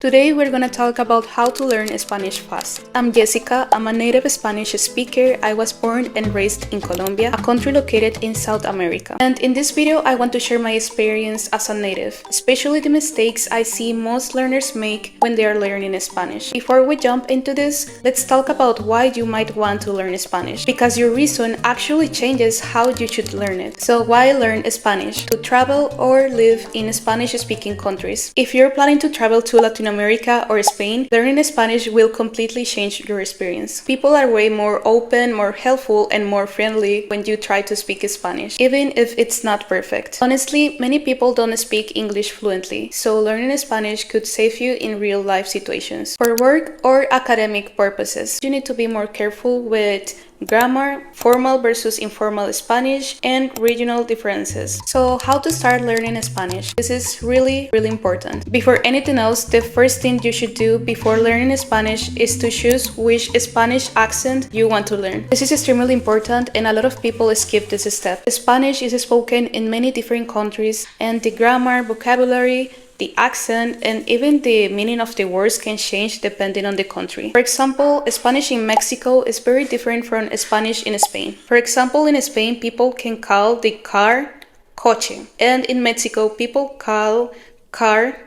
Today we're gonna talk about how to learn Spanish fast. I'm Jessica, I'm a native Spanish speaker. I was born and raised in Colombia, a country located in South America. And in this video I want to share my experience as a native, especially the mistakes I see most learners make when they are learning Spanish. Before we jump into this, let's talk about why you might want to learn Spanish, because your reason actually changes how you should learn it. So why learn Spanish? To travel or live in Spanish-speaking countries. If you're planning to travel to Latin America or Spain, learning Spanish will completely change your experience. People are way more open, more helpful, and more friendly when you try to speak Spanish, even if it's not perfect. Honestly, many people don't speak English fluently, so learning Spanish could save you in real-life situations. For work or academic purposes, you need to be more careful with grammar, formal versus informal Spanish, and regional differences. So how to start learning Spanish? This is really important. Before anything else, the first thing you should do before learning Spanish is to choose which Spanish accent you want to learn. This is extremely important and a lot of people skip this step. Spanish is spoken in many different countries and the grammar, vocabulary, the accent, and even the meaning of the words can change depending on the country. For example, Spanish in Mexico is very different from Spanish in Spain. For example, in Spain, people can call the car coche, and in Mexico, people call car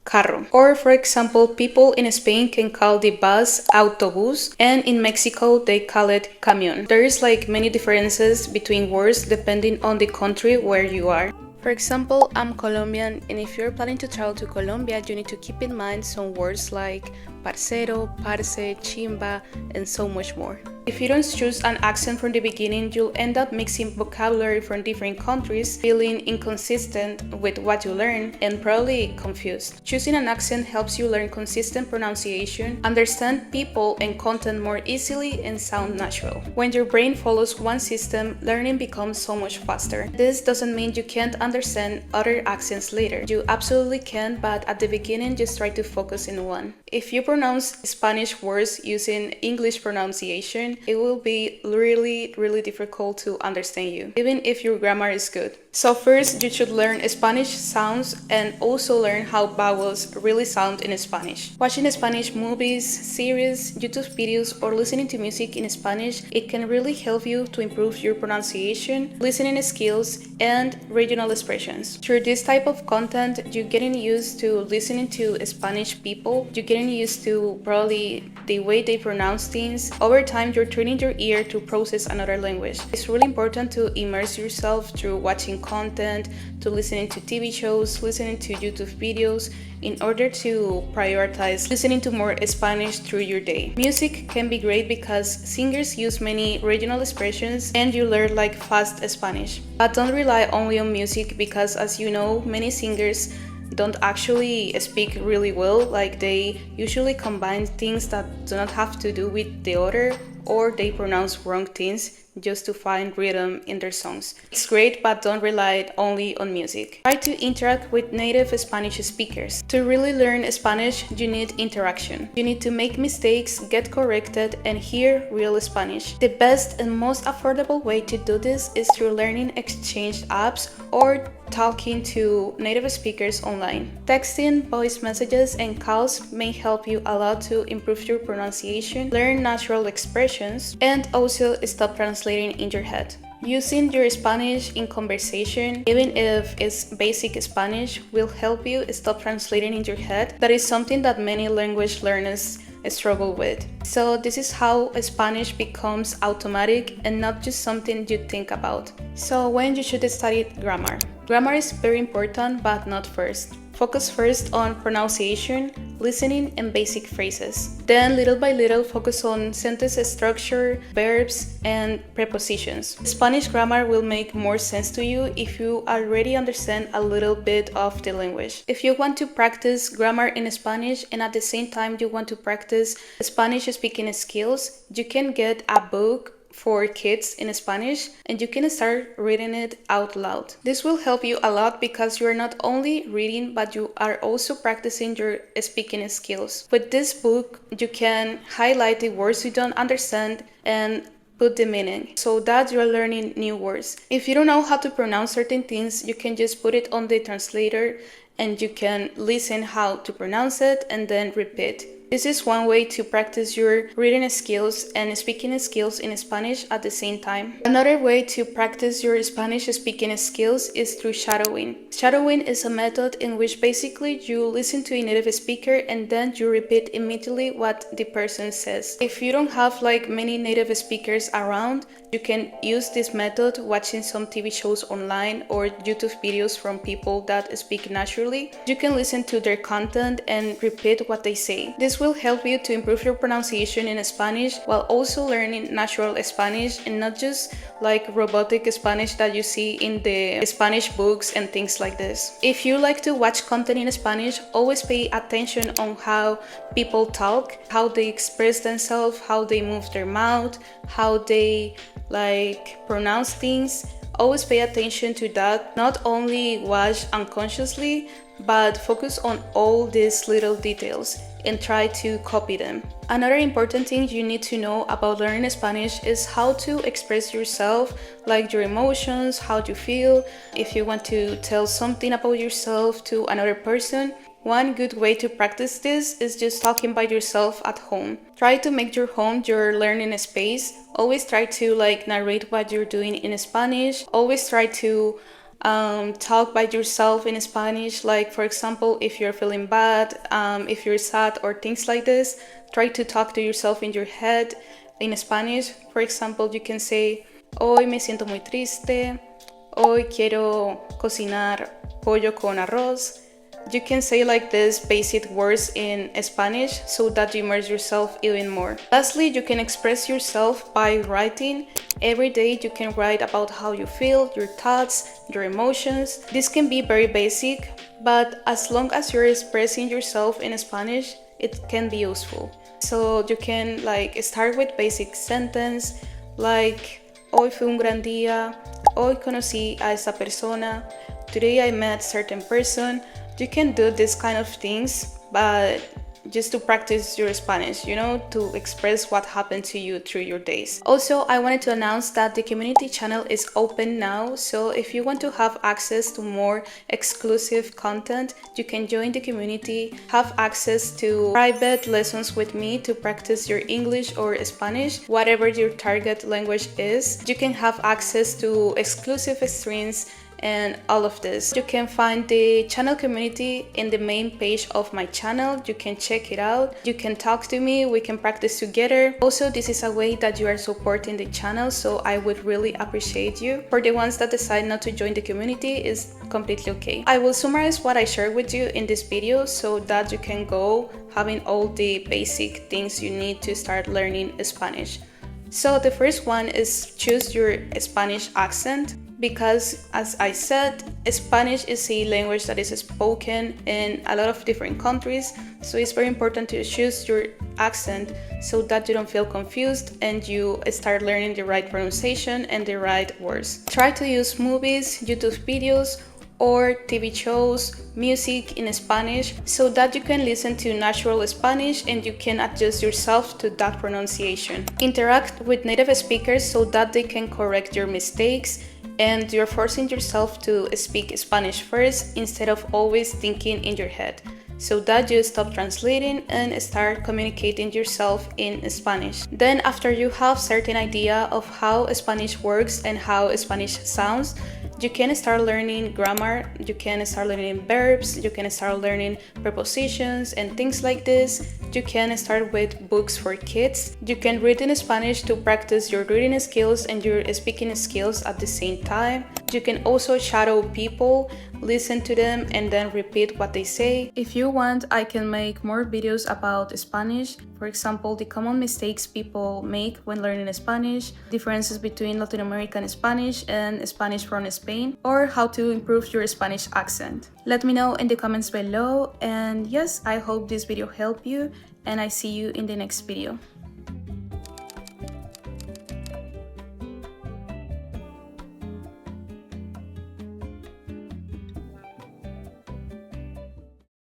carro. Or for example, people in Spain can call the bus autobús, and in Mexico they call it camión. There is like many differences between words depending on the country where you are. For example, I'm Colombian, and if you're planning to travel to Colombia, you need to keep in mind some words like parcero, parce, chimba, and so much more. If you don't choose an accent from the beginning, you'll end up mixing vocabulary from different countries, feeling inconsistent with what you learn, and probably confused. Choosing an accent helps you learn consistent pronunciation, understand people and content more easily, and sound natural. When your brain follows one system, learning becomes so much faster. This doesn't mean you can't understand other accents later. You absolutely can, but at the beginning, just try to focus in one. If you pronounce Spanish words using English pronunciation, it will be really difficult to understand you, even if your grammar is good. So first, you should learn Spanish sounds and also learn how vowels really sound in Spanish. Watching Spanish movies, series, YouTube videos, or listening to music in Spanish, it can really help you to improve your pronunciation, listening skills, and regional expressions. Through this type of content, you're getting used to listening to Spanish people, you're getting used to probably the way they pronounce things. Over time, you're training your ear to process another language. It's really important to immerse yourself through watching content, to listening to TV shows, listening to YouTube videos, in order to prioritize listening to more Spanish through your day. Music can be great because singers use many regional expressions and you learn like fast Spanish. But don't rely only on music because, as you know, many singers don't actually speak really well, like they usually combine things that do not have to do with the other, or they pronounce wrong things just to find rhythm in their songs. It's great, but don't rely only on music. Try to interact with native Spanish speakers. To really learn Spanish, you need interaction. You need to make mistakes, get corrected, and hear real Spanish. The best and most affordable way to do this is through learning exchange apps or talking to native speakers online. Texting, voice messages, and calls may help you a lot to improve your pronunciation, learn natural expressions, and also stop translating in your head. Using your Spanish in conversation, even if it's basic Spanish, will help you stop translating in your head. That is something that many language learners struggle with. So this is how Spanish becomes automatic and not just something you think about. So when you should study grammar? Grammar is very important, but not first. Focus first on pronunciation, listening, and basic phrases. Then, little by little, focus on sentence structure, verbs, and prepositions. Spanish grammar will make more sense to you if you already understand a little bit of the language. If you want to practice grammar in Spanish and at the same time you want to practice Spanish speaking skills, you can get a book for kids in Spanish and you can start reading it out loud. This will help you a lot because you are not only reading but you are also practicing your speaking skills. With this book, you can highlight the words you don't understand and put the meaning so that you're learning new words. If you don't know how to pronounce certain things, you can just put it on the translator and you can listen how to pronounce it and then repeat. This is one way to practice your reading skills and speaking skills in Spanish at the same time. Another way to practice your Spanish speaking skills is through shadowing. Shadowing is a method in which basically you listen to a native speaker and then you repeat immediately what the person says. If you don't have like many native speakers around, you can use this method watching some TV shows online or YouTube videos from people that speak naturally. You can listen to their content and repeat what they say. This will help you to improve your pronunciation in Spanish while also learning natural Spanish and not just like robotic Spanish that you see in the Spanish books and things like this. If you like to watch content in Spanish, always pay attention on how people talk, how they express themselves, how they move their mouth, how they like pronounce things. Always pay attention to that. Not only watch unconsciously, but focus on all these little details and try to copy them. Another important thing you need to know about learning Spanish is how to express yourself, like your emotions, how you feel. If you want to tell something about yourself to another person, one good way to practice this is just talking by yourself at home. Try to make your home your learning space. Always try to like narrate what you're doing in Spanish. Always try to talk by yourself in Spanish. Like for example, if you're feeling bad, if you're sad or things like this, try to talk to yourself in your head in Spanish. For example, you can say, hoy me siento muy triste, hoy quiero cocinar pollo con arroz. You can say like this basic words in Spanish so that you immerse yourself even more. Lastly, you can express yourself by writing. Every day you can write about how you feel, your thoughts, your emotions. This can be very basic, but as long as you're expressing yourself in Spanish, it can be useful. So you can like start with basic sentence like hoy fue un gran día, hoy conocí a esa persona, today I met certain person. You can do this kind of things, but just to practice your Spanish, to express what happened to you through your days. Also, I wanted to announce that the community channel is open now, so if you want to have access to more exclusive content, you can join the community, have access to private lessons with me to practice your English or Spanish, whatever your target language is. You can have access to exclusive streams and all of this. You can find the channel community in the main page of my channel. You can check it out. You can talk to me. We can practice together. Also, this is a way that you are supporting the channel, so I would really appreciate you. For the ones that decide not to join the community, is completely okay. I will summarize what I shared with you in this video so that you can go having all the basic things you need to start learning Spanish. So the first one is choose your Spanish accent. Because as I said, Spanish is a language that is spoken in a lot of different countries, so it's very important to choose your accent so that you don't feel confused and you start learning the right pronunciation and the right words. Try to use movies, YouTube videos, or TV shows, music in Spanish so that you can listen to natural Spanish and you can adjust yourself to that pronunciation. Interact with native speakers so that they can correct your mistakes, and you're forcing yourself to speak Spanish first instead of always thinking in your head, so that you stop translating and start communicating yourself in Spanish. Then after you have certain idea of how Spanish works and how Spanish sounds, you can start learning grammar, you can start learning verbs, you can start learning prepositions and things like this. You can start with books for kids. You can read in Spanish to practice your reading skills and your speaking skills at the same time. You can also shadow people, listen to them, and then repeat what they say. If you want, I can make more videos about Spanish. For example, the common mistakes people make when learning Spanish, differences between Latin American Spanish and Spanish from Spain, or how to improve your Spanish accent. Let me know in the comments below, and yes, I hope this video helped you, and I see you in the next video.